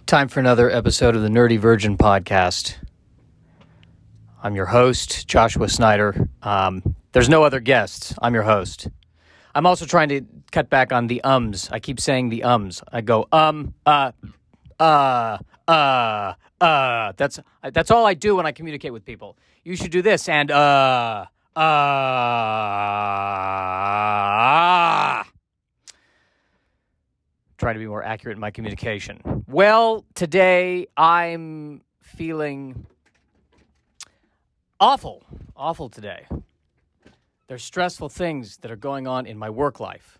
Time for another episode of the Nerdy Virgin podcast. I'm your host, Joshua Snyder. There's no other guests. I'm your host. I'm also trying to cut back on the ums. I keep saying the ums. I go, That's all I do when I communicate with people. You should do this and, Trying to be more accurate in my communication. Well, today I'm feeling awful today. There's stressful things that are going on in my work life.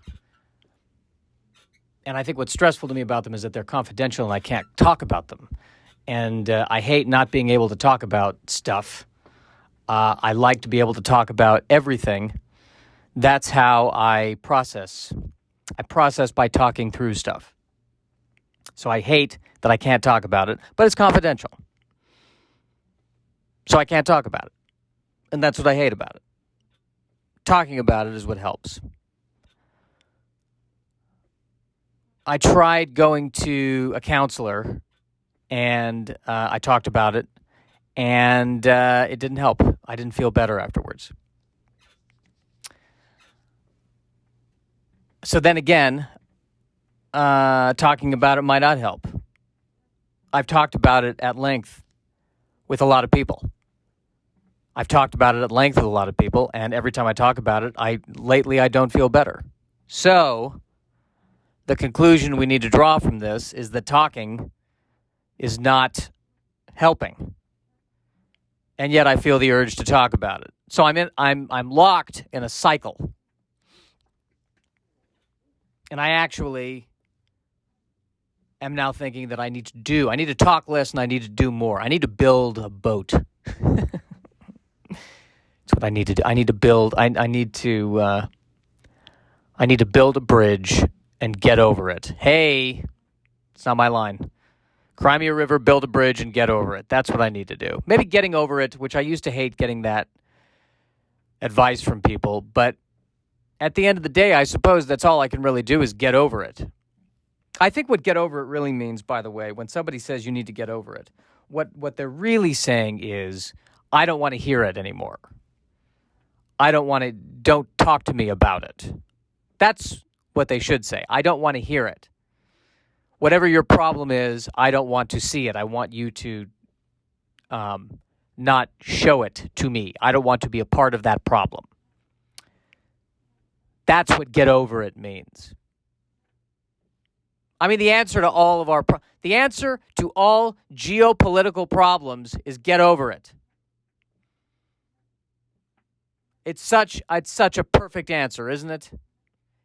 And I think what's stressful to me about them is that they're confidential and I can't talk about them. And I hate not being able to talk about stuff. I like to be able to talk about everything. That's how I process. I process by talking through stuff. So I hate that I can't talk about it, but it's confidential. So I can't talk about it. And that's what I hate about it. Talking about it is what helps. I tried going to a counselor, and I talked about it, and it didn't help. I didn't feel better afterwards. So then again, talking about it might not help. I've talked about it at length with a lot of people. And every time I talk about it, lately I don't feel better. So the conclusion we need to draw from this is that talking is not helping. And yet I feel the urge to talk about it. So I'm locked in a cycle. And I actually am now thinking that I need to talk less and I need to do more. I need to build a boat. That's what I need to do. I need to build a bridge and get over it. Hey, it's not my line. Cry me a river, build a bridge, and get over it. That's what I need to do. Maybe getting over it, which I used to hate getting that advice from people, but at the end of the day, I suppose that's all I can really do is get over it. I think what get over it really means, by the way, when somebody says you need to get over it, what they're really saying is, I don't want to hear it anymore. Don't talk to me about it. That's what they should say. I don't want to hear it. Whatever your problem is, I don't want to see it. I want you to not show it to me. I don't want to be a part of that problem. That's what get over it means. I mean, the answer to all geopolitical problems is get over it. It's such a perfect answer, isn't it?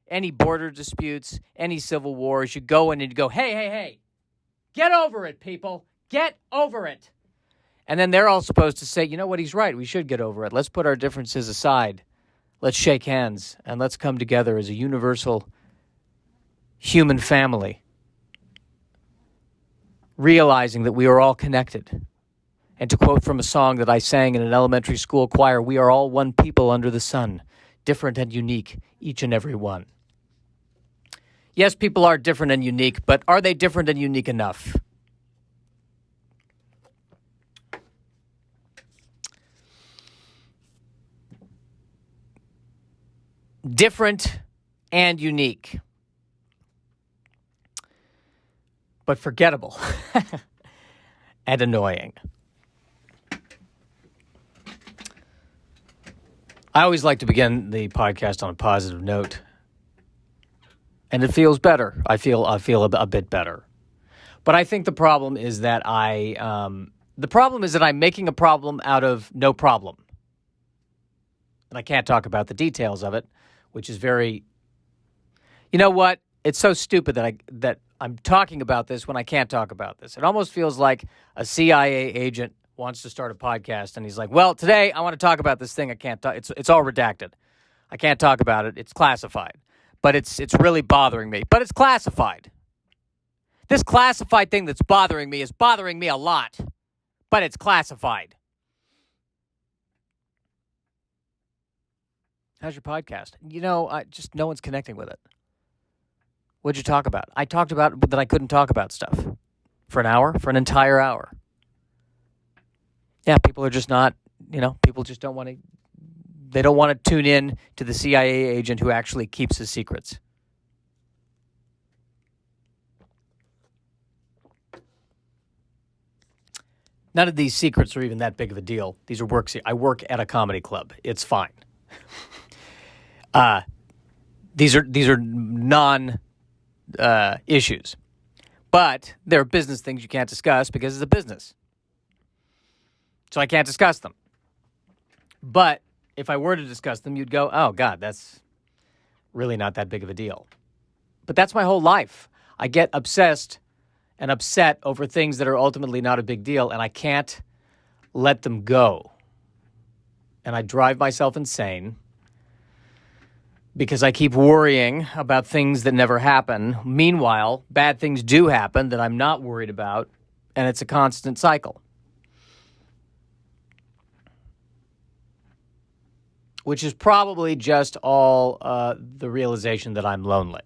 Any border disputes, any civil wars, you go in and you go, hey, get over it, people. Get over it. And then they're all supposed to say, you know what, he's right. We should get over it. Let's put our differences aside. Let's shake hands and let's come together as a universal human family, realizing that we are all connected. And to quote from a song that I sang in an elementary school choir, we are all one people under the sun, different and unique, each and every one. Yes, people are different and unique, but are they different and unique enough? Different and unique, but forgettable and annoying. I always like to begin the podcast on a positive note, and it feels better. I feel a bit better, but I think the problem is that I'm making a problem out of no problem, and I can't talk about the details of it. Which is very, you know what? It's so stupid that I'm talking about this when I can't talk about this. It almost feels like a CIA agent wants to start a podcast and he's like, well, today I want to talk about this thing I can't talk. It's all redacted. I can't talk about it. It's classified. But it's really bothering me. But it's classified. This classified thing that's bothering me is bothering me a lot. But it's classified. How's your podcast? Just no one's connecting with it. What'd you talk about? I talked about that I couldn't talk about stuff for an hour, for an entire hour. Yeah, people are just not, people just don't want to, they don't want to tune in to the CIA agent who actually keeps his secrets. None of these secrets are even that big of a deal. These are works. I work at a comedy club. It's fine. These are non issues, but there are business things you can't discuss because it's a business. So I can't discuss them. But if I were to discuss them, you'd go, "Oh God, that's really not that big of a deal." But that's my whole life. I get obsessed and upset over things that are ultimately not a big deal, and I can't let them go. And I drive myself insane because I keep worrying about things that never happen. Meanwhile, bad things do happen that I'm not worried about, and it's a constant cycle. Which is probably just all the realization that I'm lonely.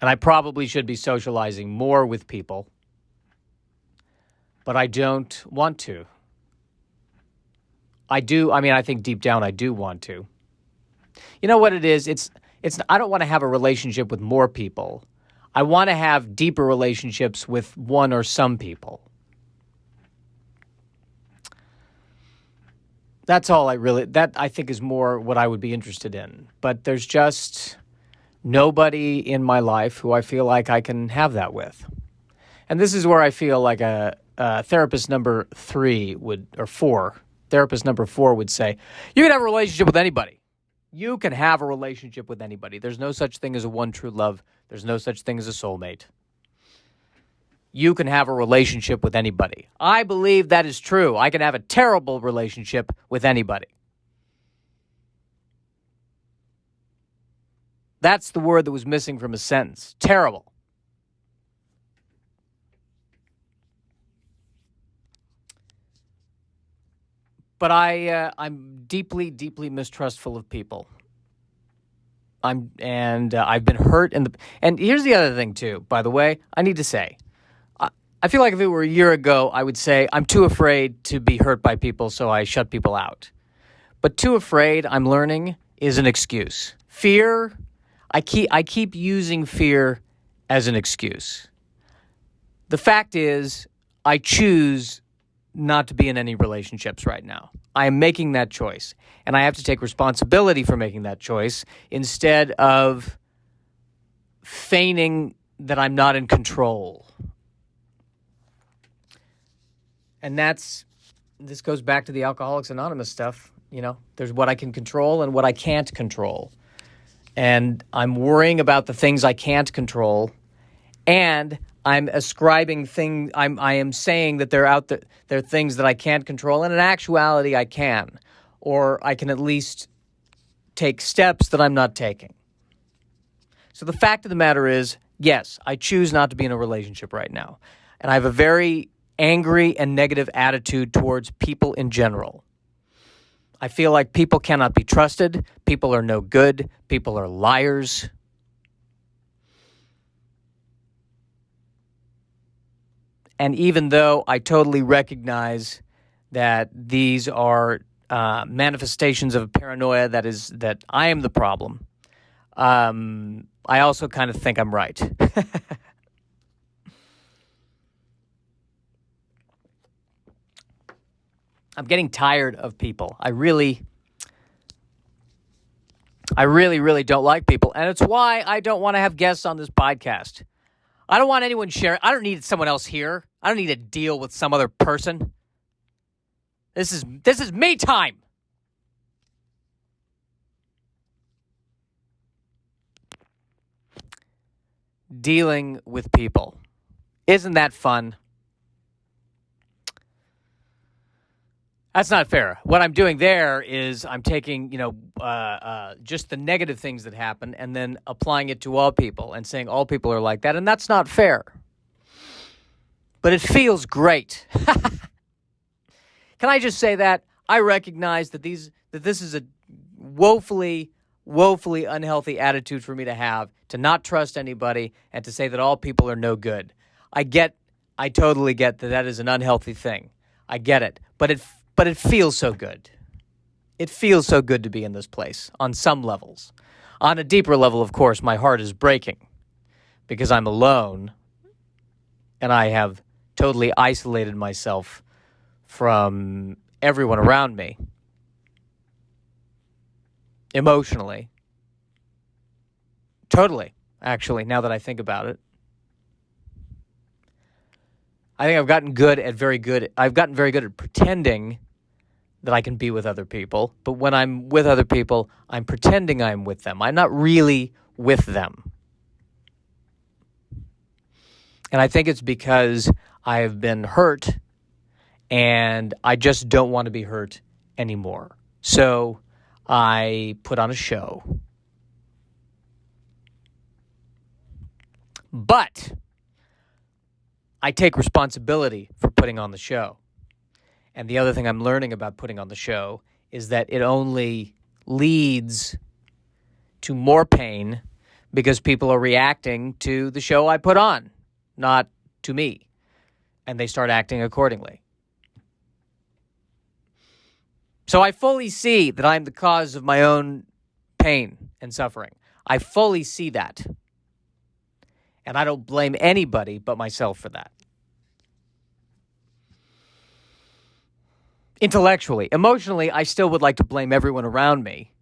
And I probably should be socializing more with people, but I don't want to. I think deep down I do want to. You know what it is? It's I don't want to have a relationship with more people. I want to have deeper relationships with one or some people. That's all that I think is more what I would be interested in. But there's just nobody in my life who I feel like I can have that with. And this is where I feel like a therapist number 4 would say, you can have a relationship with anybody. You can have a relationship with anybody. There's no such thing as a one true love. There's no such thing as a soulmate. You can have a relationship with anybody. I believe that is true. I can have a terrible relationship with anybody. That's the word that was missing from a sentence. Terrible. But I'm deeply, deeply mistrustful of people. I've been hurt and here's the other thing too, by the way, I need to say. I feel like if it were a year ago, I would say I'm too afraid to be hurt by people, so I shut people out. But too afraid, I'm learning, is an excuse. Fear, I keep using fear as an excuse. The fact is, I choose not to be in any relationships right now. I am making that choice, and I have to take responsibility for making that choice instead of feigning that I'm not in control. And this goes back to the Alcoholics Anonymous stuff. There's what I can control and what I can't control. And I'm worrying about the things I can't control, and I'm ascribing things. I am saying that they're out there. They're things that I can't control, and in actuality, I can, or I can at least take steps that I'm not taking. So the fact of the matter is, yes, I choose not to be in a relationship right now, and I have a very angry and negative attitude towards people in general. I feel like people cannot be trusted. People are no good. People are liars. And even though I totally recognize that these are manifestations of paranoia, that I am the problem, I also kind of think I'm right. I'm getting tired of people. I really, really don't like people. And it's why I don't want to have guests on this podcast. I don't want anyone sharing. I don't need someone else here. I don't need to deal with some other person. This is me time. Dealing with people. Isn't that fun? That's not fair. What I'm doing there is I'm taking, just the negative things that happen and then applying it to all people and saying all people are like that, and that's not fair. But it feels great. Can I just say that? I recognize that this is a woefully woefully unhealthy attitude for me to have, to not trust anybody and to say that all people are no good. I totally get that is an unhealthy thing. I get it. But it feels so good. It feels so good to be in this place on some levels. On a deeper level, of course, my heart is breaking because I'm alone and I have totally isolated myself from everyone around me emotionally. Totally, actually, now that I think about it. I think I've gotten very good at pretending that I can be with other people. But when I'm with other people, I'm pretending I'm with them. I'm not really with them. And I think it's because I have been hurt and I just don't want to be hurt anymore. So I put on a show. But I take responsibility for putting on the show. And the other thing I'm learning about putting on the show is that it only leads to more pain because people are reacting to the show I put on, not to me. And they start acting accordingly. So I fully see that I'm the cause of my own pain and suffering. I fully see that. And I don't blame anybody but myself for that. Intellectually. Emotionally, I still would like to blame everyone around me.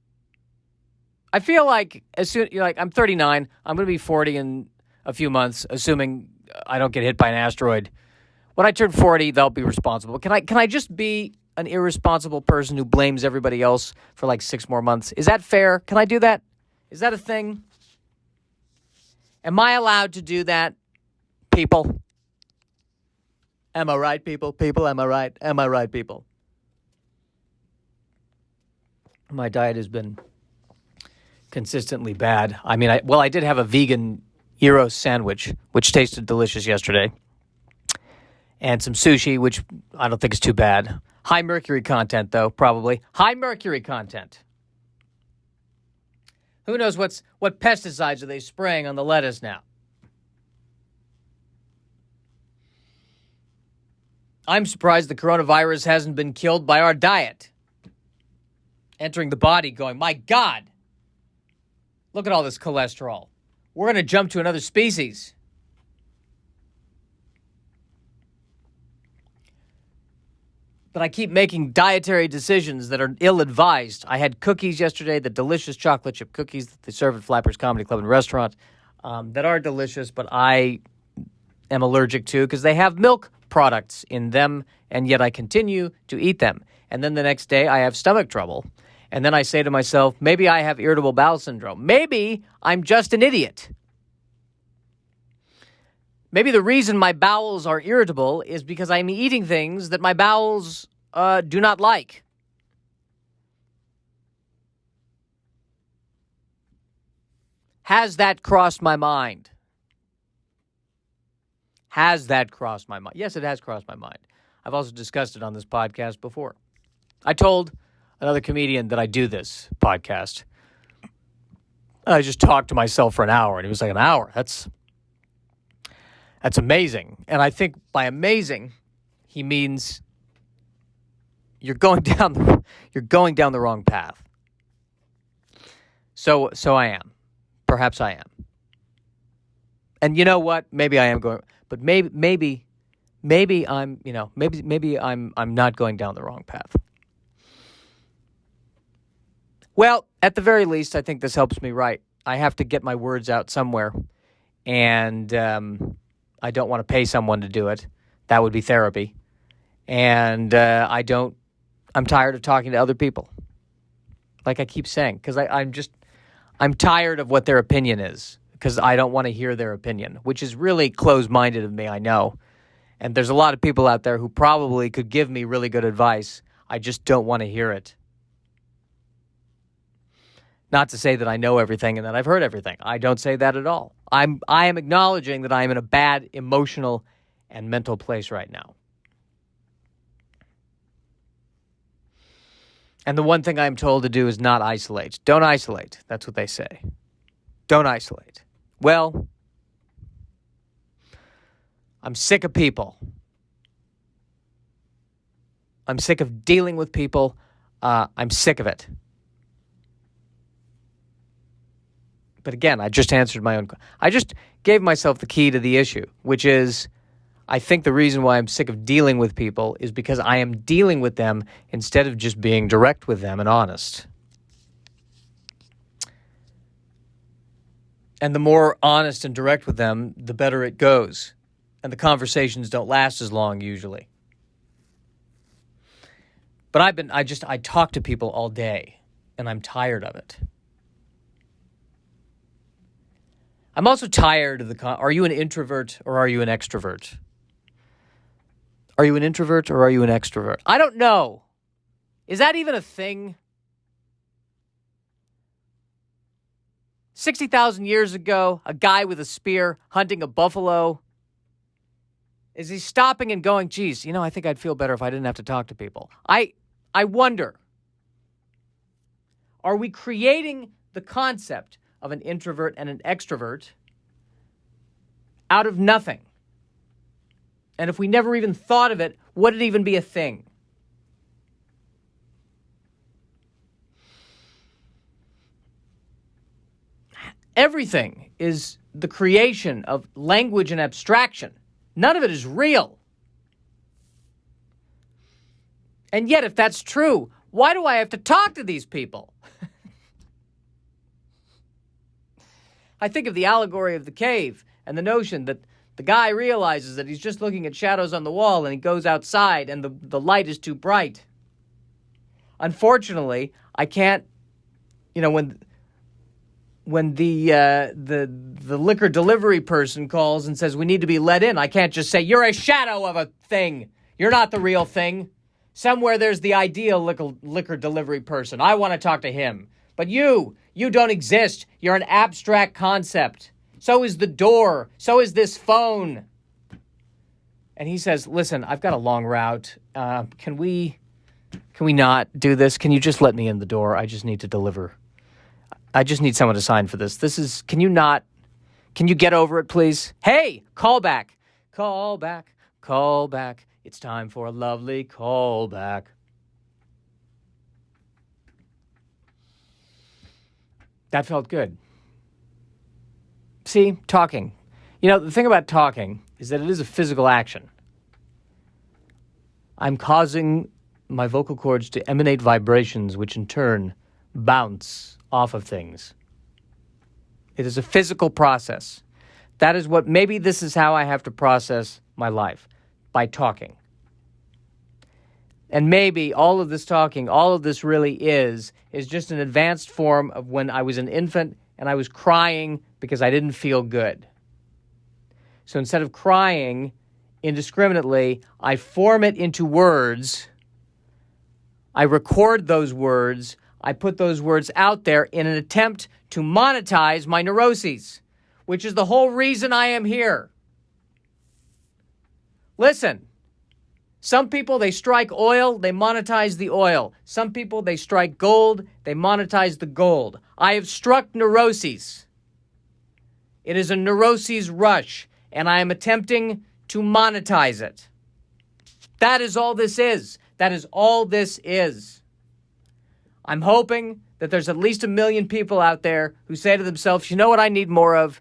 I feel like I'm 39, I'm going to be 40 in a few months, assuming I don't get hit by an asteroid. When I turn 40, they'll be responsible. Can I just be an irresponsible person who blames everybody else for like 6 more months? Is that fair? Can I do that? Is that a thing? Am I allowed to do that, people? Am I right, people? People, am I right? Am I right, people? My diet has been consistently bad. I mean, I did have a vegan gyro sandwich, which tasted delicious yesterday, and some sushi, which I don't think is too bad. High mercury content, though, probably. High mercury content. Who knows what pesticides are they spraying on the lettuce now? I'm surprised the coronavirus hasn't been killed by our diet. Entering the body going, my God, look at all this cholesterol. We're going to jump to another species. But I keep making dietary decisions that are ill-advised. I had cookies yesterday, the delicious chocolate chip cookies that they serve at Flappers Comedy Club and Restaurant that are delicious, but I am allergic to because they have milk products in them, and yet I continue to eat them. And then the next day I have stomach trouble. And then I say to myself, maybe I have irritable bowel syndrome. Maybe I'm just an idiot. Maybe the reason my bowels are irritable is because I'm eating things that my bowels do not like. Has that crossed my mind? Has that crossed my mind? Yes, it has crossed my mind. I've also discussed it on this podcast before. I told another comedian that I do this podcast. I just talked to myself for an hour, and he was like, an hour? That's amazing. And I think by amazing, he means you're going down the wrong path. So I am. Perhaps I am. And you know what? Maybe I am going, but maybe I'm, maybe I'm not going down the wrong path. Well, at the very least, I think this helps me write. I have to get my words out somewhere, and I don't want to pay someone to do it. That would be therapy. And I'm tired of talking to other people. Like I keep saying, because I'm tired of what their opinion is, because I don't want to hear their opinion, which is really closed-minded of me, I know. And there's a lot of people out there who probably could give me really good advice. I just don't want to hear it. Not to say that I know everything and that I've heard everything. I don't say that at all. I am acknowledging that I am in a bad emotional and mental place right now. And the one thing I'm told to do is not isolate. Don't isolate. That's what they say. Don't isolate. Well, I'm sick of people. I'm sick of dealing with people. I'm sick of it. But again, I just answered my own. I just gave myself the key to the issue, which is I think the reason why I'm sick of dealing with people is because I am dealing with them instead of just being direct with them and honest. And the more honest and direct with them, the better it goes. And the conversations don't last as long usually. But I talk to people all day, and I'm tired of it. I'm also tired of are you an introvert or are you an extrovert? Are you an introvert or are you an extrovert? I don't know. Is that even a thing? 60,000 years ago, a guy with a spear hunting a buffalo. Is he stopping and going, geez, I think I'd feel better if I didn't have to talk to people? I wonder, are we creating the concept of an introvert and an extrovert out of nothing? And if we never even thought of it, would it even be a thing? Everything is the creation of language and abstraction. None of it is real. And yet, if that's true, why do I have to talk to these people? I think of the allegory of the cave and the notion that the guy realizes that he's just looking at shadows on the wall and he goes outside and the light is too bright. Unfortunately, I can't, when the liquor delivery person calls and says we need to be let in, I can't just say, you're a shadow of a thing. You're not the real thing. Somewhere there's the ideal liquor delivery person. I want to talk to him. But you don't exist. You're an abstract concept. So is the door. So is this phone. And he says, listen, I've got a long route. Can we not do this? Can you just let me in the door? I just need to deliver. I just need someone to sign for this. Can you get over it, please? Hey, call back. Call back. Call back. It's time for a lovely callback. That felt good. See, talking. The thing about talking is that it is a physical action. I'm causing my vocal cords to emanate vibrations, which in turn bounce off of things. It is a physical process. Maybe this is how I have to process my life. By talking. And maybe all of this talking, all of this really is just an advanced form of when I was an infant and I was crying because I didn't feel good. So instead of crying indiscriminately, I form it into words. I record those words. I put those words out there in an attempt to monetize my neuroses, which is the whole reason I am here. Listen, some people, they strike oil, they monetize the oil. Some people, they strike gold, they monetize the gold. I have struck neuroses. It is a neuroses rush, and I am attempting to monetize it. That is all this is. That is all this is. I'm hoping that there's at least 1 million people out there who say to themselves, you know what I need more of?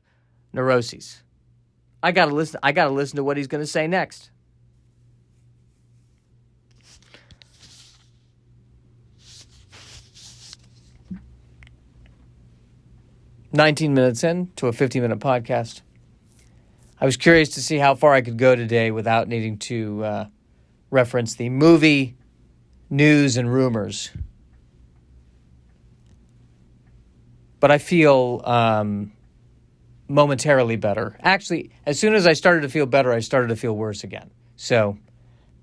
Neuroses. I gotta listen to what he's going to say next. "19 minutes in to a 50-minute podcast. I was curious to see how far I could go today without needing to reference the movie, news, and rumors. But I feel momentarily better. Actually, as soon as I started to feel better, I started to feel worse again. So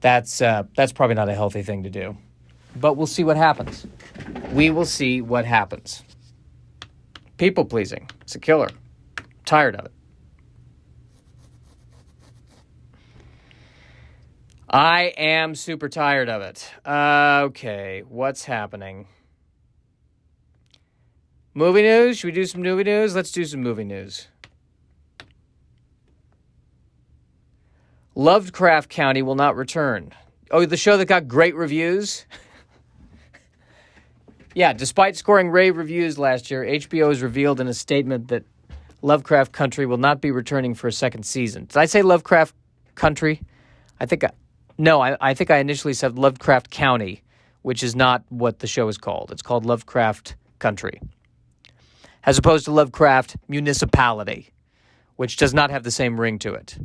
that's probably not a healthy thing to do. But we'll see what happens. We will see what happens. People pleasing. It's a killer. I'm tired of it. I am super tired of it. Okay, what's happening? Movie news? Should we do some movie news? Let's do some movie news. Lovecraft County will not return. Oh, the show that got great reviews? Yeah, despite scoring rave reviews last year, HBO has revealed in a statement that Lovecraft Country will not be returning for a second season. Did I say Lovecraft Country? I think I initially said Lovecraft County, which is not what the show is called. It's called Lovecraft Country, as opposed to Lovecraft Municipality, which does not have the same ring to it.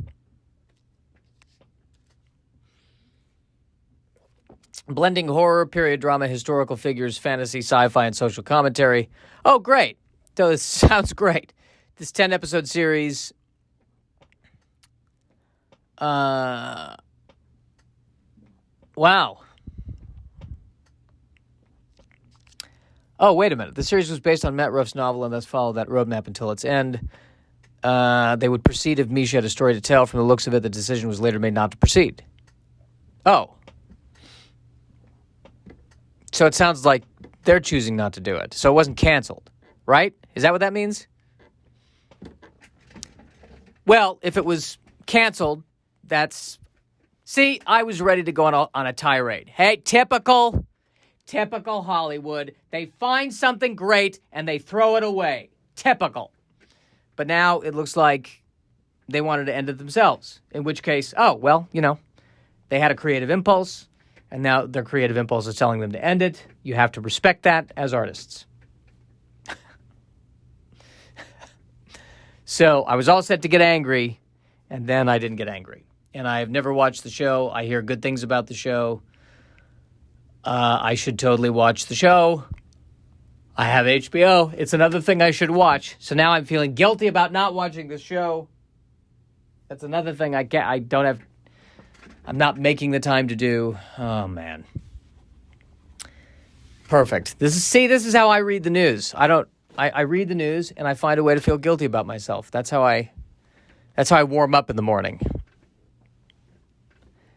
Blending horror, period drama, historical figures, fantasy, sci-fi, and social commentary. Oh, great. This sounds great. This 10-episode series. Wow. Oh, wait a minute. The series was based on Matt Ruff's novel and thus followed that roadmap until its end. They would proceed if Misha had a story to tell. From the looks of it, the decision was later made not to proceed. Oh. So it sounds like they're choosing not to do it. So it wasn't canceled, right? Is that what that means? Well, if it was canceled, that's... See, I was ready to go on a tirade. Hey, typical Hollywood. They find something great and they throw it away. Typical. But now it looks like they wanted to end it themselves. In which case, they had a creative impulse. And now their creative impulse is telling them to end it. You have to respect that as artists. So I was all set to get angry, and then I didn't get angry. And I have never watched the show. I hear good things about the show. I should totally watch the show. I have HBO. It's another thing I should watch. So now I'm feeling guilty about not watching the show. That's another thing I'm not making the time to do. Oh, man. Perfect. This is how I read the news. I read the news and I find a way to feel guilty about myself. That's how I warm up in the morning.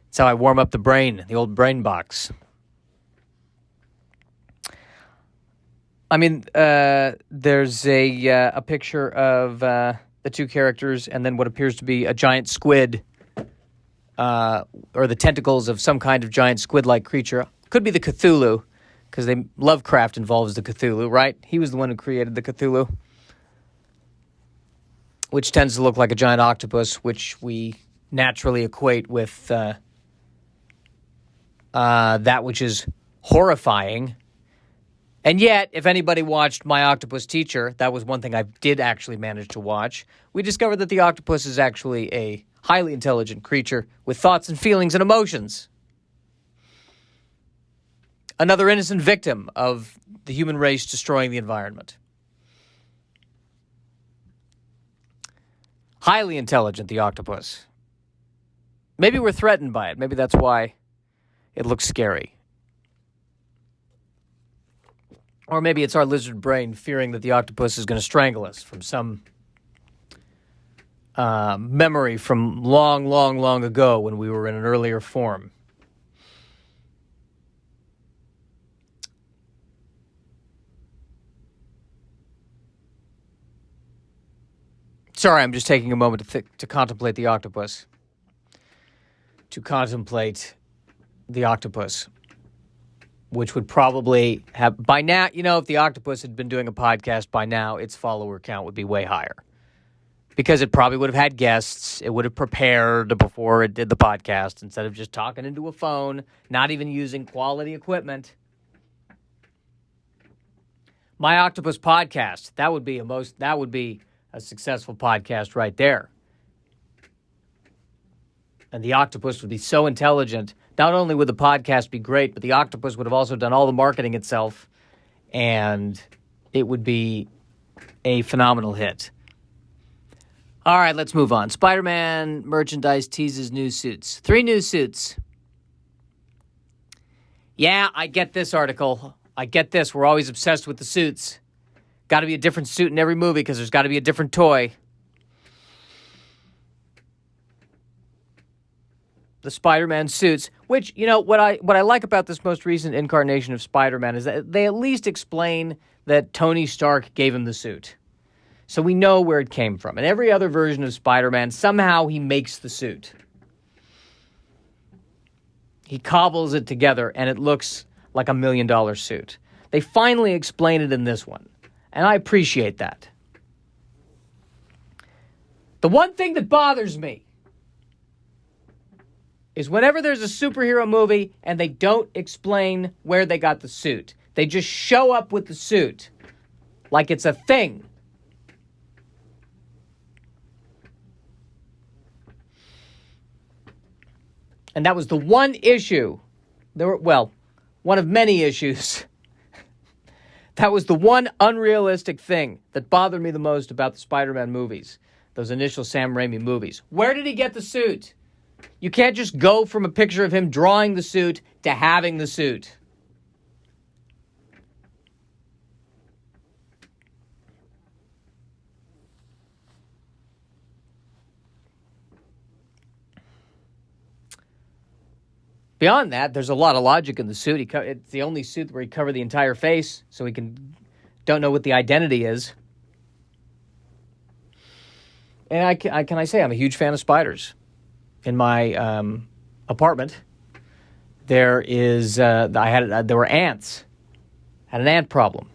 That's how I warm up the brain, the old brain box. I mean, there's a picture of the two characters and then what appears to be a giant squid, or the tentacles of some kind of giant squid-like creature. Could be the Cthulhu, because Lovecraft involves the Cthulhu, right? He was the one who created the Cthulhu, which tends to look like a giant octopus, which we naturally equate with that which is horrifying. And yet, if anybody watched My Octopus Teacher, that was one thing I did actually manage to watch, we discovered that the octopus is actually a highly intelligent creature with thoughts and feelings and emotions. Another innocent victim of the human race destroying the environment. Highly intelligent, the octopus. Maybe we're threatened by it. Maybe that's why it looks scary. Or maybe it's our lizard brain fearing that the octopus is going to strangle us from some memory from long, long, long ago when we were in an earlier form. Sorry, I'm just taking a moment to contemplate the octopus. To contemplate the octopus, which would probably have, by now, if the octopus had been doing a podcast by now, its follower count would be way higher. Because it probably would have had guests. It would have prepared before it did the podcast instead of just talking into a phone, not even using quality equipment. My Octopus Podcast, that would be a successful podcast right there. And the octopus would be so intelligent. Not only would the podcast be great, but the octopus would have also done all the marketing itself, and it would be a phenomenal hit. All right, let's move on. Spider-Man merchandise teases new suits. 3 new suits. Yeah, I get this article. I get this. We're always obsessed with the suits. Got to be a different suit in every movie because there's got to be a different toy. the Spider-Man suits, which, what I like about this most recent incarnation of Spider-Man is that they at least explain that Tony Stark gave him the suit. So we know where it came from. And every other version of Spider-Man, somehow he makes the suit. He cobbles it together, and it looks like $1 million suit. They finally explain it in this one, and I appreciate that. The one thing that bothers me is whenever there's a superhero movie and they don't explain where they got the suit. They just show up with the suit like it's a thing. And that was the one issue. One of many issues. That was the one unrealistic thing that bothered me the most about the Spider-Man movies. Those initial Sam Raimi movies. Where did he get the suit? You can't just go from a picture of him drawing the suit to having the suit. Beyond that, there's a lot of logic in the suit. It's the only suit where he covered the entire face, so he don't know what the identity is. And can I say I'm a huge fan of spiders. In my apartment, there were ants. I had an ant problem,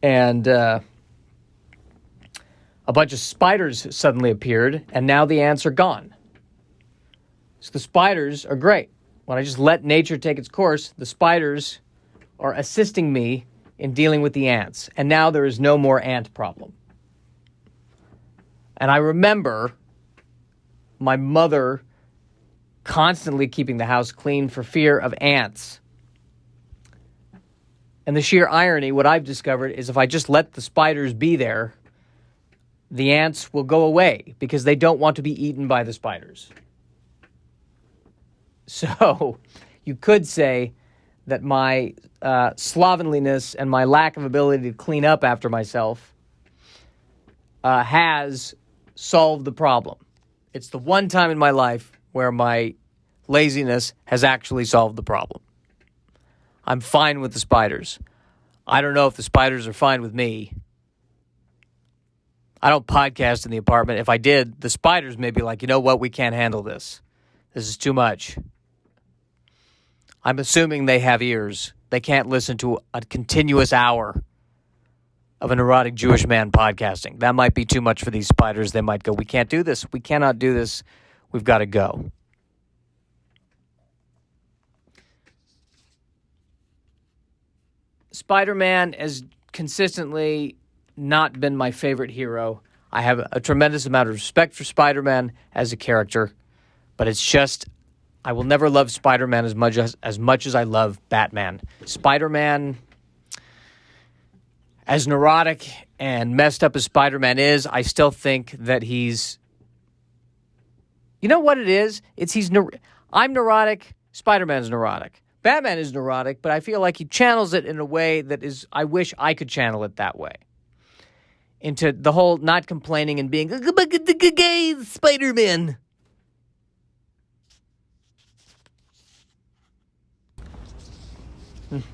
and a bunch of spiders suddenly appeared, and now the ants are gone. So the spiders are great. When I just let nature take its course, the spiders are assisting me in dealing with the ants. And now there is no more ant problem. And I remember my mother constantly keeping the house clean for fear of ants. And the sheer irony, what I've discovered, is if I just let the spiders be there, the ants will go away because they don't want to be eaten by the spiders. So you could say that my slovenliness and my lack of ability to clean up after myself has solved the problem. It's the one time in my life where my laziness has actually solved the problem. I'm fine with the spiders. I don't know if the spiders are fine with me. I don't podcast in the apartment. If I did, the spiders may be like, you know what, we can't handle this. This is too much. I'm assuming they have ears. They can't listen to a continuous hour of a neurotic Jewish man podcasting. That might be too much for these spiders. They might go, we can't do this. We cannot do this. We've got to go. Spider-Man has consistently not been my favorite hero. I have a tremendous amount of respect for Spider-Man as a character, but it's just, I will never love Spider-Man as much as I love Batman. Spider-Man, as neurotic and messed up as Spider-Man is, I still think that he's, you know what it is? I'm neurotic, Spider-Man's neurotic. Batman is neurotic, but I feel like he channels it in a way that is, I wish I could channel it that way. Into the whole not complaining and being, gay Spider-Man.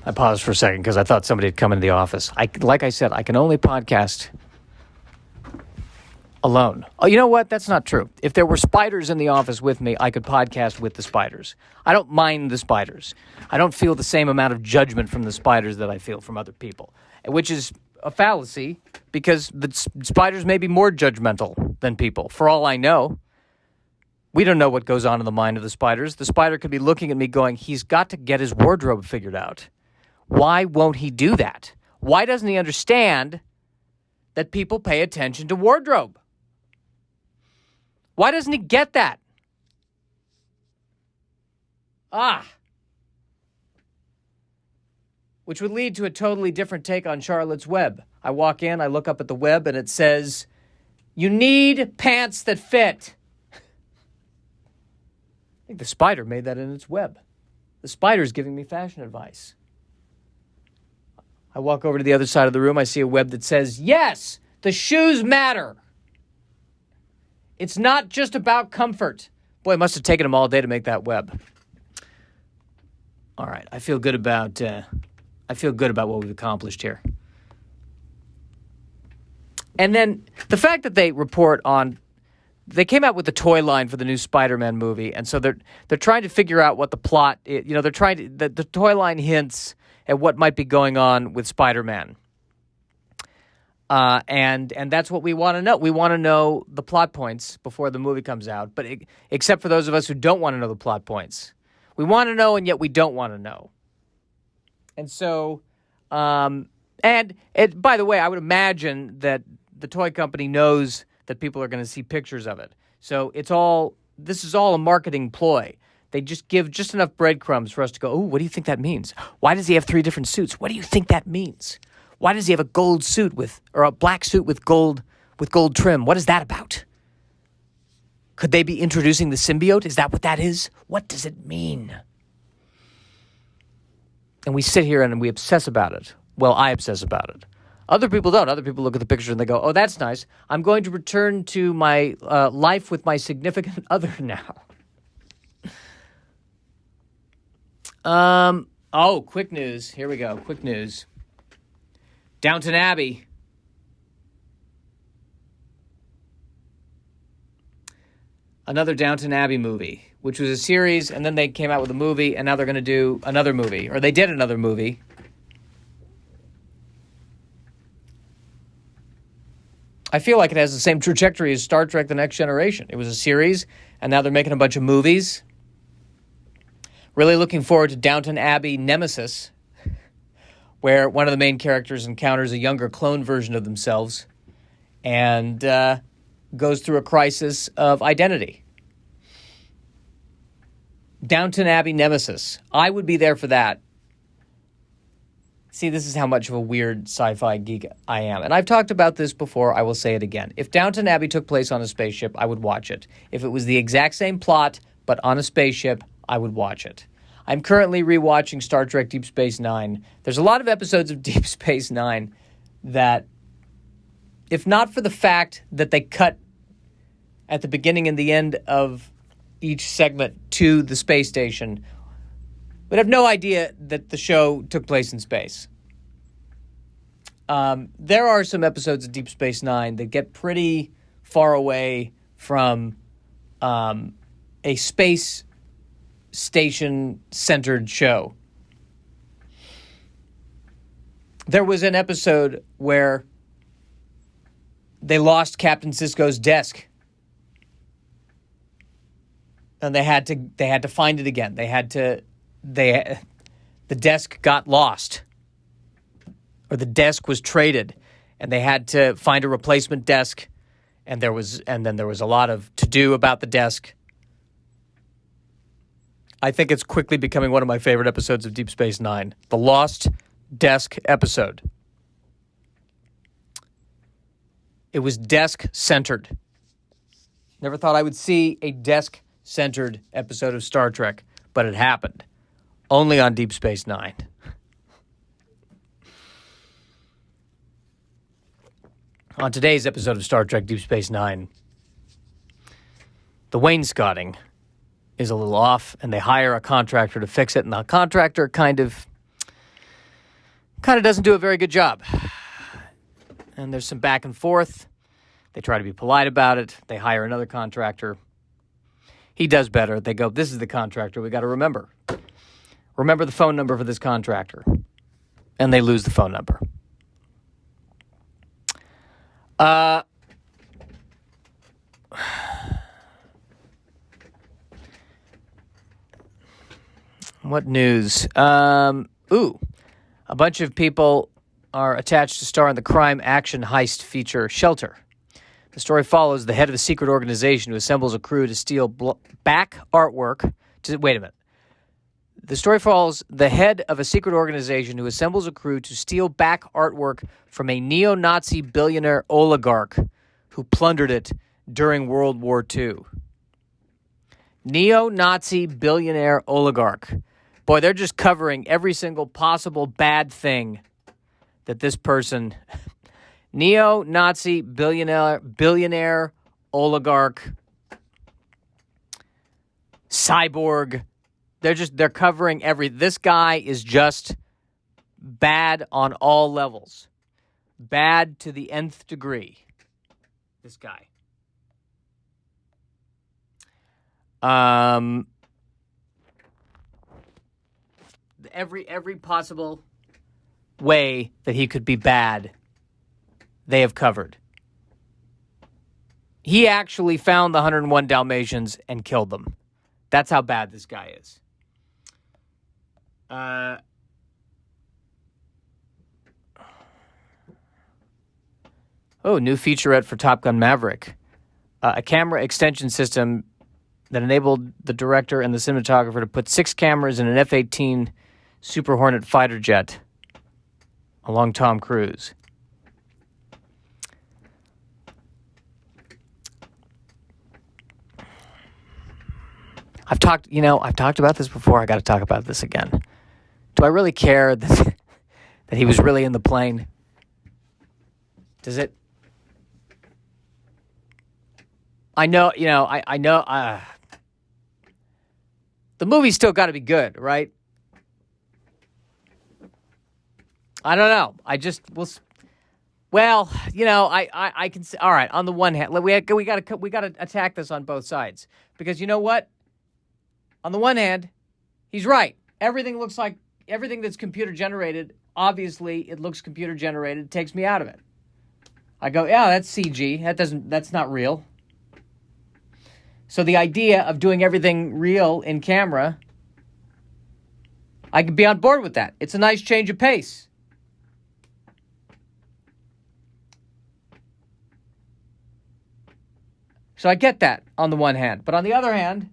I paused for a second because I thought somebody had come into the office. Like I said, I can only podcast alone. Oh, you know what? That's not true. If there were spiders in the office with me, I could podcast with the spiders. I don't mind the spiders. I don't feel the same amount of judgment from the spiders that I feel from other people, which is a fallacy because the spiders may be more judgmental than people. For all I know, we don't know what goes on in the mind of the spiders. The spider could be looking at me going, he's got to get his wardrobe figured out. Why won't he do that? Why doesn't he understand that people pay attention to wardrobe? Why doesn't he get that? Which would lead to a totally different take on Charlotte's Web. I walk in, I look up at the web, and it says, you need pants that fit. I think the spider made that in its web. The spider's giving me fashion advice. I walk over to the other side of the room, I see a web that says, yes, the shoes matter. It's not just about comfort. Boy, it must have taken them all day to make that web. All right, I feel good about what we've accomplished here. And then the fact that they came out with the toy line for the new Spider-Man movie, and so they're trying to figure out what the plot is. They're trying to the toy line hints at what might be going on with Spider-Man. And that's what we want to know. We want to know the plot points before the movie comes out, but except for those of us who don't want to know the plot points. We want to know, and yet we don't want to know. And so, by the way, I would imagine that the toy company knows that people are going to see pictures of it. So this is all a marketing ploy. They just give just enough breadcrumbs for us to go, oh, what do you think that means? Why does he have 3 different suits? What do you think that means? Why does he have a gold suit or a black suit with gold trim? What is that about? Could they be introducing the symbiote? Is that what that is? What does it mean? And we sit here and we obsess about it. Well, I obsess about it. Other people don't. Other people look at the picture and they go, oh, that's nice. I'm going to return to my life with my significant other now. Quick news. Here we go. Quick news. Downton Abbey. Another Downton Abbey movie, which was a series, and then they came out with a movie, and now they're going to do another movie. Or they did another movie. I feel like it has the same trajectory as Star Trek: The Next Generation. It was a series, and now they're making a bunch of movies. Really looking forward to Downton Abbey Nemesis, where one of the main characters encounters a younger clone version of themselves and goes through a crisis of identity. Downton Abbey Nemesis. I would be there for that. See, this is how much of a weird sci-fi geek I am. And I've talked about this before. I will say it again. If Downton Abbey took place on a spaceship, I would watch it. If it was the exact same plot, but on a spaceship, I would watch it. I'm currently rewatching Star Trek Deep Space Nine. There's a lot of episodes of Deep Space Nine that, if not for the fact that they cut at the beginning and the end of each segment to the space station, would have no idea that the show took place in space. There are some episodes of Deep Space Nine that get pretty far away from a space station-centered show. There was an episode where they lost Captain Sisko's desk, and they had to find it again. The desk got lost, or the desk was traded, and they had to find a replacement desk, and then there was a lot of to-do about the desk. I think it's quickly becoming one of my favorite episodes of Deep Space Nine, the Lost Desk episode. It was desk-centered. Never thought I would see a desk-centered episode of Star Trek, but it happened. Only on Deep Space Nine. On today's episode of Star Trek Deep Space Nine, the wainscoting is a little off, and they hire a contractor to fix it, and the contractor kind of doesn't do a very good job. And there's some back and forth. They try to be polite about it. They hire another contractor. He does better. They go, this is the contractor we got to remember. Remember the phone number for this contractor. And they lose the phone number. What news? A bunch of people are attached to star in the crime action heist feature Shelter. The story follows the head of a secret organization who assembles a crew to steal back artwork. Wait a minute. The story follows the head of a secret organization who assembles a crew to steal back artwork from a neo-Nazi billionaire oligarch who plundered it during World War II. Neo-Nazi billionaire oligarch. Boy, they're just covering every single possible bad thing that this person, neo-Nazi billionaire oligarch, cyborg. They're covering this guy is just bad on all levels. Bad to the nth degree. This guy. Every possible way that he could be bad, they have covered. He actually found the 101 Dalmatians and killed them. That's how bad this guy is. New featurette for Top Gun Maverick. A camera extension system that enabled the director and the cinematographer to put 6 cameras in an F-18 Super Hornet fighter jet along Tom Cruise. I've talked about this before. I got to talk about this again. Do I really care that he was really in the plane? Does it? I know, I know. The movie's still got to be good, right? I don't know. I can say, all right, on the one hand, we got to attack this on both sides, because you know what? On the one hand, he's right. Everything that's computer generated, obviously it looks computer generated, it takes me out of it. I go, yeah, that's CG. That's not real. So the idea of doing everything real in camera, I could be on board with that. It's a nice change of pace. So I get that on the one hand. But on the other hand,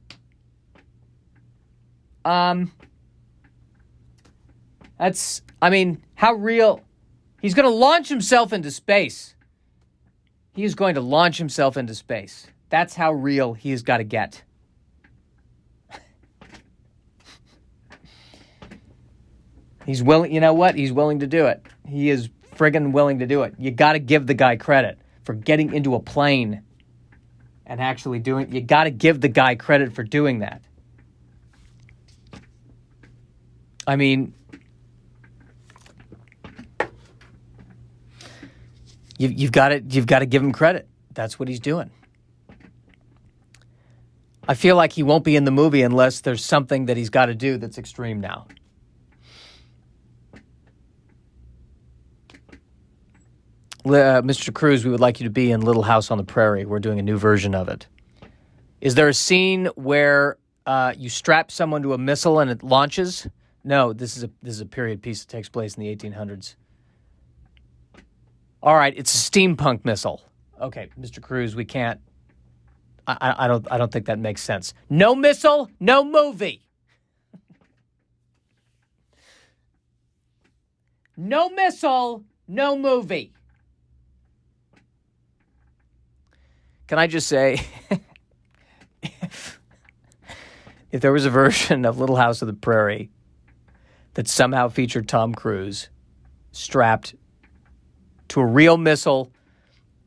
how real? He's going to launch himself into space. He is going to launch himself into space. That's how real he's got to get. He's willing, you know what? He's willing to do it. He is friggin' willing to do it. You got to give the guy credit for getting into a plane and actually doing it. You got to give the guy credit for doing that. I mean, you've got to give him credit. That's what he's doing. I feel like he won't be in the movie unless there's something that he's got to do that's extreme now. Mr. Cruz, we would like you to be in Little House on the Prairie. We're doing a new version of it. Is there a scene where you strap someone to a missile and it launches? No, this is a period piece that takes place in the 1800s. All right, it's a steampunk missile. Okay, Mr. Cruz, we can't. I don't think that makes sense. No missile, no movie. No missile, no movie. Can I just say, if there was a version of Little House of the Prairie that somehow featured Tom Cruise strapped to a real missile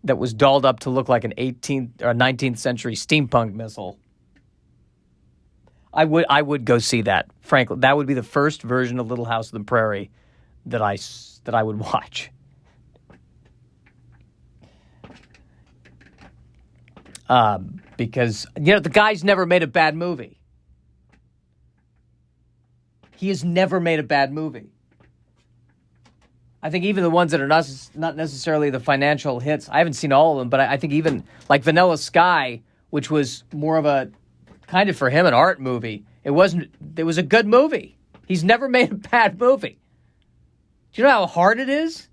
that was dolled up to look like an 18th or 19th century steampunk missile, I would go see that. Frankly, that would be the first version of Little House on the Prairie that I would watch. Because the guy's never made a bad movie. He has never made a bad movie. I think even the ones that are not necessarily the financial hits, I haven't seen all of them, but I think even like Vanilla Sky, which was more of a kind of for him an art movie, it was a good movie. He's never made a bad movie. Do you know how hard it is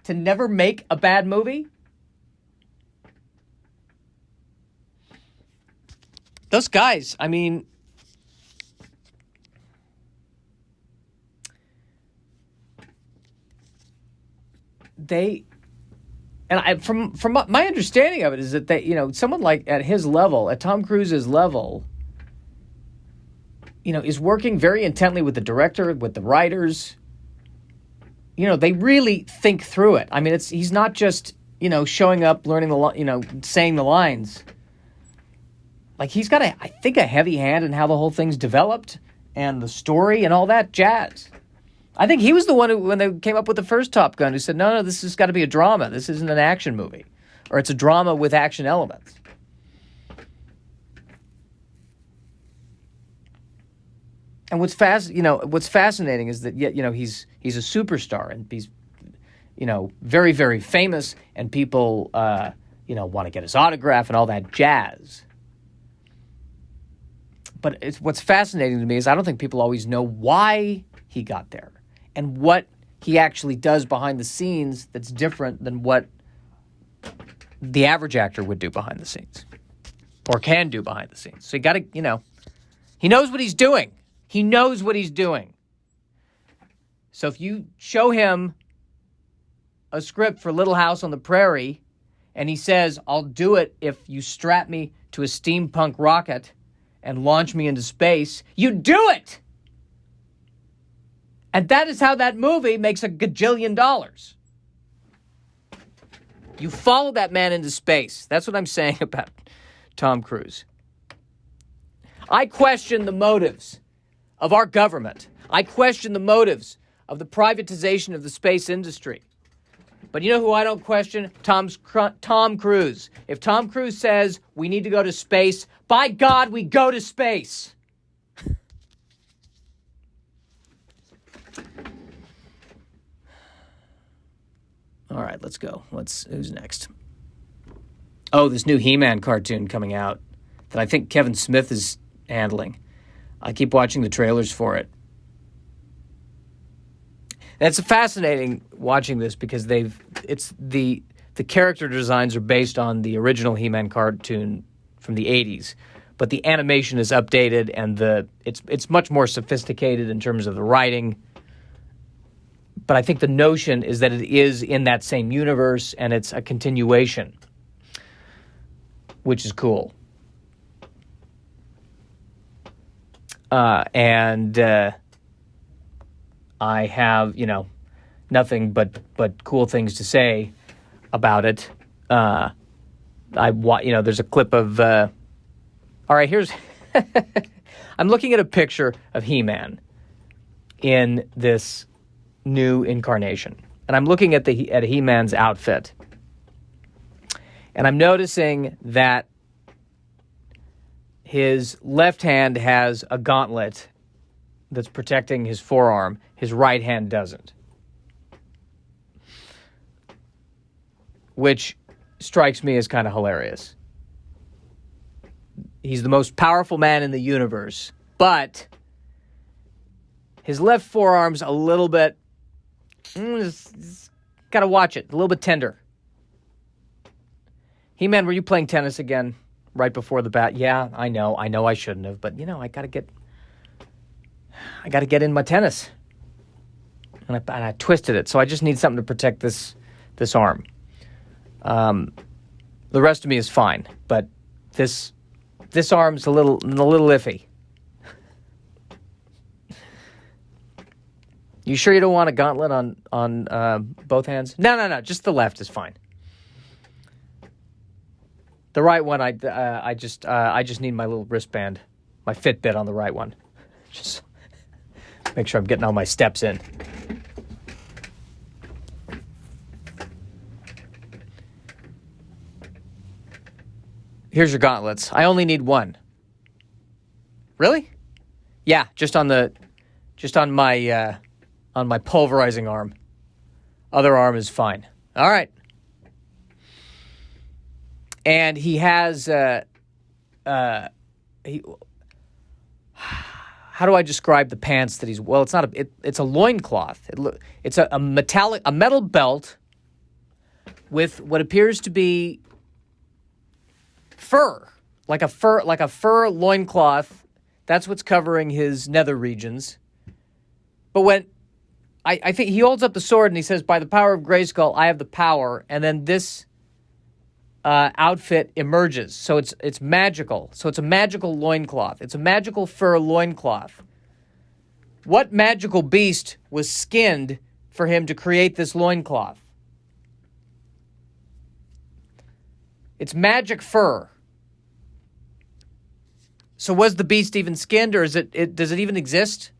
to never make a bad movie? Those guys, I mean, from my understanding of it is that someone like at his level, at Tom Cruise's level, is working very intently with the director, with the writers. They really think through it. I mean, he's not just, showing up, learning saying the lines. Like, he's got, I think, a heavy hand in how the whole thing's developed and the story and all that jazz. I think he was the one who, when they came up with the first Top Gun, who said, no, this has got to be a drama. This isn't an action movie. Or it's a drama with action elements. And what's fascinating is that, he's a superstar, and he's, very, very famous, and people, want to get his autograph and all that jazz. But what's fascinating to me is I don't think people always know why he got there and what he actually does behind the scenes that's different than what the average actor would do behind the scenes or can do behind the scenes. So you got to, he knows what he's doing. He knows what he's doing. So if you show him a script for Little House on the Prairie and he says, I'll do it if you strap me to a steampunk rocket and launch me into space, you do it! And that is how that movie makes $1 gajillion. You follow that man into space. That's what I'm saying about Tom Cruise. I question the motives of our government. I question the motives of the privatization of the space industry. But you know who I don't question? Tom Cruise. If Tom Cruise says we need to go to space, by God, we go to space. All right, let's go. Who's next? Oh, this new He-Man cartoon coming out that I think Kevin Smith is handling. I keep watching the trailers for it. And it's fascinating watching this because the character designs are based on the original He-Man cartoon from the 80s, but the animation is updated and it's much more sophisticated in terms of the writing. But I think the notion is that it is in that same universe and it's a continuation, which is cool. And I have, nothing but cool things to say about it. There's a clip of, all right, here's, I'm looking at a picture of He-Man in this new incarnation. And I'm looking at He-Man's outfit. And I'm noticing that his left hand has a gauntlet that's protecting his forearm. His right hand doesn't. Which strikes me as kind of hilarious. He's the most powerful man in the universe, but his left forearm's a little bit, gotta watch it, a little bit tender. He-Man, were you playing tennis again right before the bat? Yeah, I know I shouldn't have, but I gotta get in my tennis. And I twisted it, so I just need something to protect this arm. The rest of me is fine, but this arm's a little iffy. You sure you don't want a gauntlet on both hands? No, just the left is fine. The right one, I just need my little wristband, my Fitbit on the right one. Just make sure I'm getting all my steps in. Here's your gauntlets. I only need one. Really? Yeah, just on my pulverizing arm. Other arm is fine. All right. And he has how do I describe the pants that he's? Well, it's not it's a loincloth. It's a metal belt with what appears to be fur, like a fur loincloth. That's what's covering his nether regions. But when I think he holds up the sword and he says, "By the power of Grayskull, I have the power," and then this outfit emerges. So it's magical. So it's a magical loincloth. It's a magical fur loincloth. What magical beast was skinned for him to create this loincloth? It's magic fur. So was the beast even skinned, or does it even exist?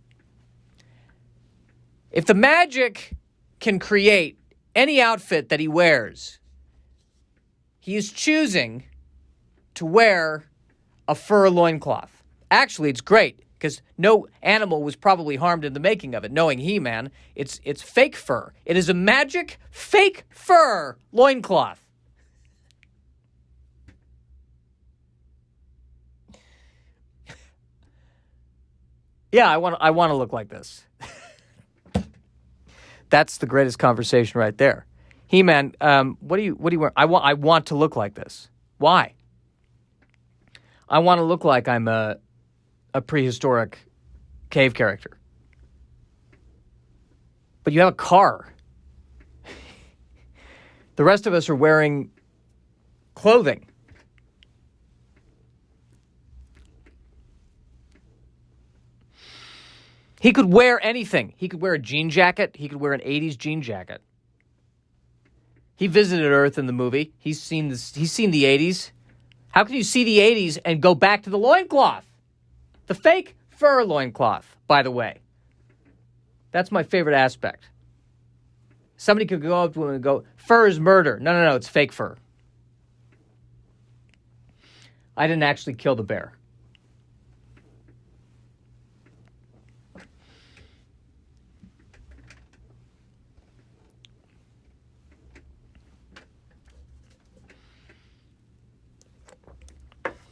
If the magic can create any outfit that he wears, he is choosing to wear a fur loincloth. Actually, it's great because no animal was probably harmed in the making of it. Knowing He-Man, it's fake fur. It is a magic fake fur loincloth. Yeah, I want to look like this. That's the greatest conversation right there. He-Man, what do you wear? I want to look like this. Why? I want to look like I'm a prehistoric cave character. But you have a car. The rest of us are wearing clothing. He could wear anything. He could wear a jean jacket. He could wear an 80s jean jacket. He visited Earth in the movie. He's seen the 80s. How can you see the 80s and go back to the loincloth? The fake fur loincloth, by the way. That's my favorite aspect. Somebody could go up to him and go, fur is murder. No, it's fake fur. I didn't actually kill the bear.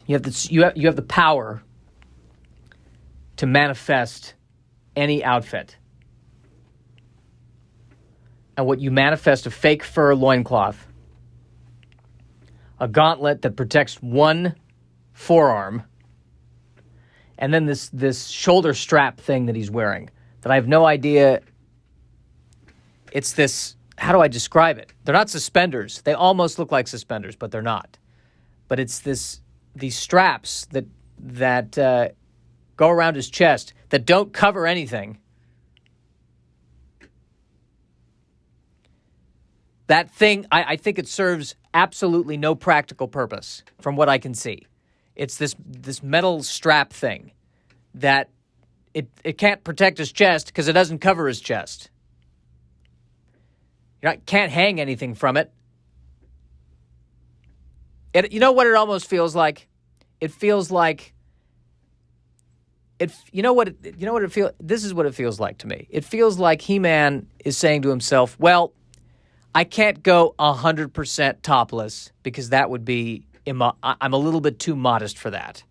You have the power to manifest any outfit. And what you manifest, a fake fur loincloth, a gauntlet that protects one forearm, and then this shoulder strap thing that he's wearing that I have no idea. It's this, how do I describe it? They're not suspenders. They almost look like suspenders, but they're not. But it's these straps that go around his chest that don't cover anything. That thing, I think it serves absolutely no practical purpose from what I can see. It's this metal strap thing that it can't protect his chest because it doesn't cover his chest. You can't hang anything from it. You know what it almost feels like? It feels like this is what it feels like to me. It feels like He-Man is saying to himself, well, I can't go 100% topless because that would be I'm a little bit too modest for that.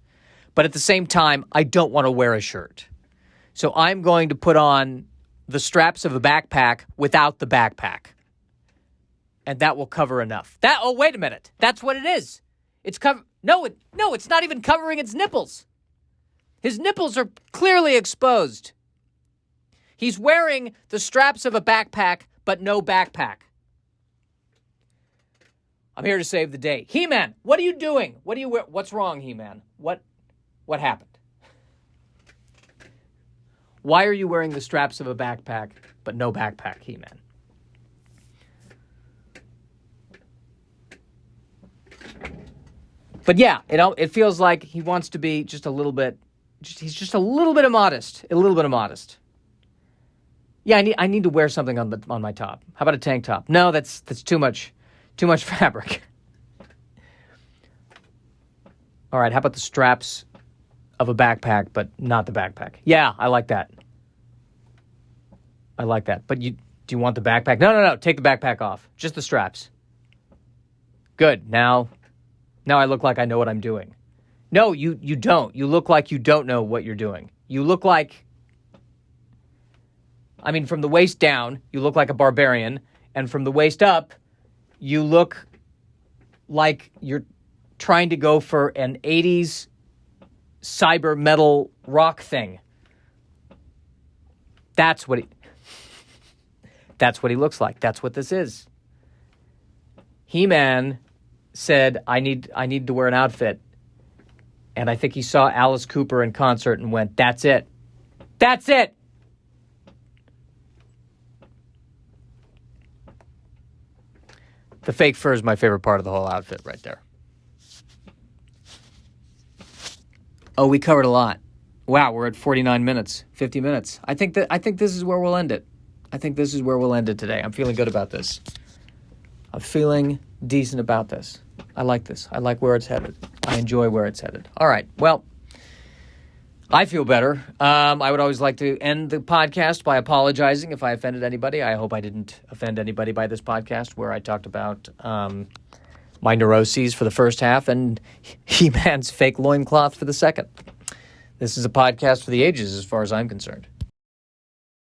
But at the same time, I don't want to wear a shirt. So I'm going to put on the straps of a backpack without the backpack. And that will cover enough. Wait a minute. That's what it is. It's No, it's not even covering its nipples. His nipples are clearly exposed. He's wearing the straps of a backpack, but no backpack. I'm here to save the day. He-Man, what are you doing? What's wrong, He-Man? What happened? Why are you wearing the straps of a backpack, but no backpack, He-Man? But yeah, it feels like he wants to be just a little bit. He's just a little bit immodest. A little bit immodest. Yeah, I need to wear something on my top. How about a tank top? No, that's too much fabric. All right, how about the straps of a backpack, but not the backpack? Yeah, I like that. But do you want the backpack? No. Take the backpack off. Just the straps. Good. Now I look like I know what I'm doing. No, you don't. You look like you don't know what you're doing. You look like, from the waist down, you look like a barbarian. And from the waist up, you look like you're trying to go for an 80s cyber metal rock thing. That's what he looks like. That's what this is. He-Man said, I need to wear an outfit. And I think he saw Alice Cooper in concert and went, that's it. That's it. The fake fur is my favorite part of the whole outfit right there. Oh, we covered a lot. Wow, we're at 49 minutes, 50 minutes. I think this is where we'll end it. I think this is where we'll end it today. I'm feeling good about this. I'm feeling decent about this. I like this. I like where it's headed. I enjoy where it's headed. All right. Well, I feel better. I would always like to end the podcast by apologizing if I offended anybody. I hope I didn't offend anybody by this podcast where I talked about my neuroses for the first half and He-Man's fake loincloth for the second. This is a podcast for the ages as far as I'm concerned.